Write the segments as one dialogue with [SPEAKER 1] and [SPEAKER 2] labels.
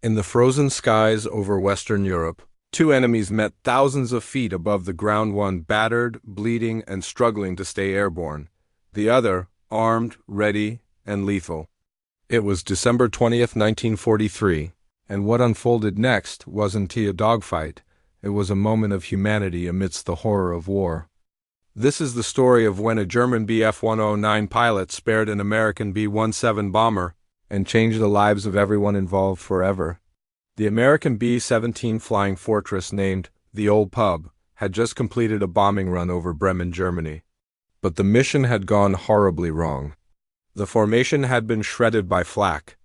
[SPEAKER 1] In the frozen skies over Western Europe, two enemies met thousands of feet above the ground, one battered, bleeding, and struggling to stay airborne, the other armed, ready, and lethal. It was December 20th, 1943, and what unfolded next wasn't a dogfight. It was a moment of humanity amidst the horror of war. This is the story of when a German Bf-109 pilot spared an American B-17 bomber and changed the lives of everyone involved forever. The American B-17 flying fortress named the Old Pub had just completed a bombing run over Bremen, Germany. But the mission had gone horribly wrong. The formation had been shredded by flak.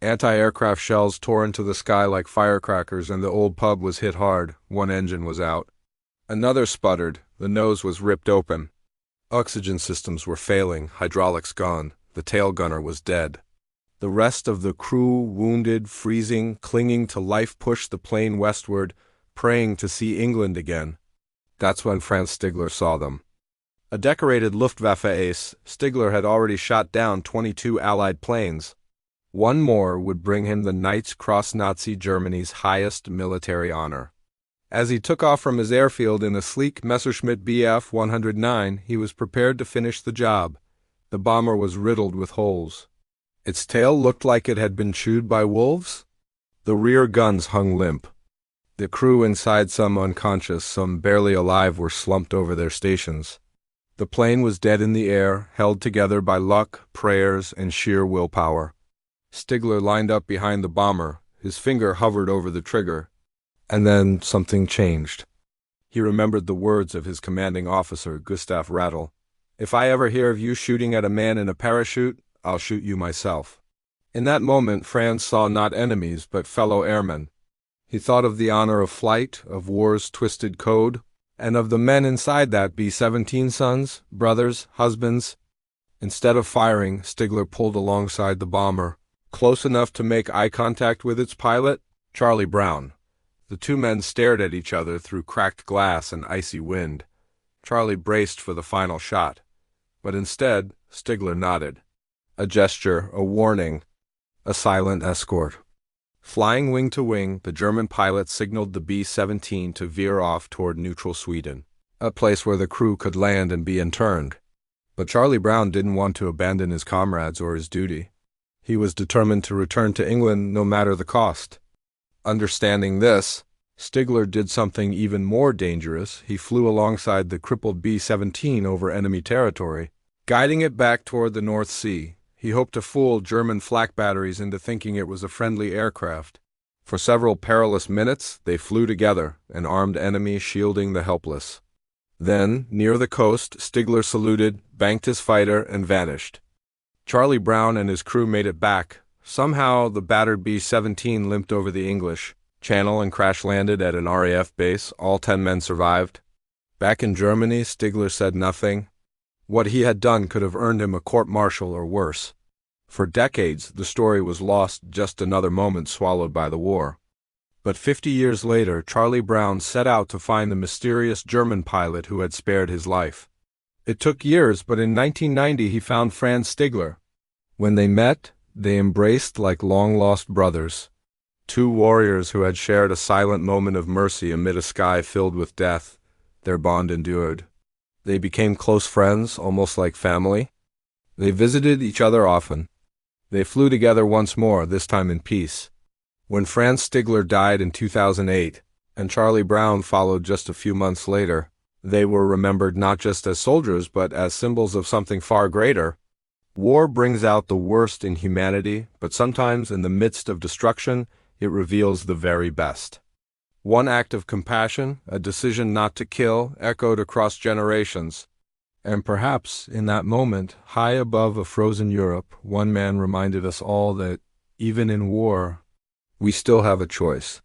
[SPEAKER 1] Anti-aircraft shells tore into the sky like firecrackers, and the Old Pub was hit hard. One engine was out. Another sputtered. The nose was ripped open. Oxygen systems were failing, hydraulics gone. The tail gunner was dead. The rest of the crew, wounded, freezing, clinging to life, pushed the plane westward, praying to see England again. That's when Franz Stigler saw them. A decorated Luftwaffe ace, Stigler had already shot down 22 Allied planes. One more would bring him the Knight's Cross, Nazi Germany's highest military honor. As he took off from his airfield in a sleek Messerschmitt Bf-109, he was prepared to finish the job. The bomber was riddled with holes. Its tail looked like it had been chewed by wolves. The rear guns hung limp. The crew inside, some unconscious, some barely alive, were slumped over their stations. The plane was dead in the air, held together by luck, prayers, and sheer willpower. Stigler lined up behind the bomber. His finger hovered over the trigger. And then something changed. He remembered the words of his commanding officer, Gustav Rattel. "If I ever hear of you shooting at a man in a parachute, I'll shoot you myself." In that moment, Franz saw not enemies, but fellow airmen. He thought of the honor of flight, of war's twisted code, and of the men inside that B-17, sons, brothers, husbands. Instead of firing, Stigler pulled alongside the bomber, close enough to make eye contact with its pilot, Charlie Brown. The two men stared at each other through cracked glass and icy wind. Charlie braced for the final shot, but instead, Stigler nodded. A gesture, a warning, a silent escort. Flying wing to wing, the German pilot signaled the B-17 to veer off toward neutral Sweden, a place where the crew could land and be interned. But Charlie Brown didn't want to abandon his comrades or his duty. He was determined to return to England no matter the cost. Understanding this, Stigler did something even more dangerous. He flew alongside the crippled B-17 over enemy territory, guiding it back toward the North Sea. He hoped to fool German flak batteries into thinking it was a friendly aircraft. For several perilous minutes, they flew together, an armed enemy shielding the helpless. Then, near the coast, Stigler saluted, banked his fighter, and vanished. Charlie Brown and his crew made it back. Somehow, the battered B-17 limped over the English Channel and crash-landed at an RAF base. All 10 men survived. Back in Germany, Stigler said nothing. What he had done could have earned him a court-martial or worse. For decades, the story was lost, just another moment swallowed by the war. But 50 years later, Charlie Brown set out to find the mysterious German pilot who had spared his life. It took years, but in 1990 he found Franz Stigler. When they met, they embraced like long-lost brothers. Two warriors who had shared a silent moment of mercy amid a sky filled with death. Their bond endured. They became close friends, almost like family. They visited each other often. They flew together once more, this time in peace. When Franz Stigler died in 2008, and Charlie Brown followed just a few months later, they were remembered not just as soldiers, but as symbols of something far greater. War brings out the worst in humanity, but sometimes in the midst of destruction, it reveals the very best. One act of compassion, a decision not to kill, echoed across generations. And perhaps, in that moment, high above a frozen Europe, one man reminded us all that, even in war, we still have a choice.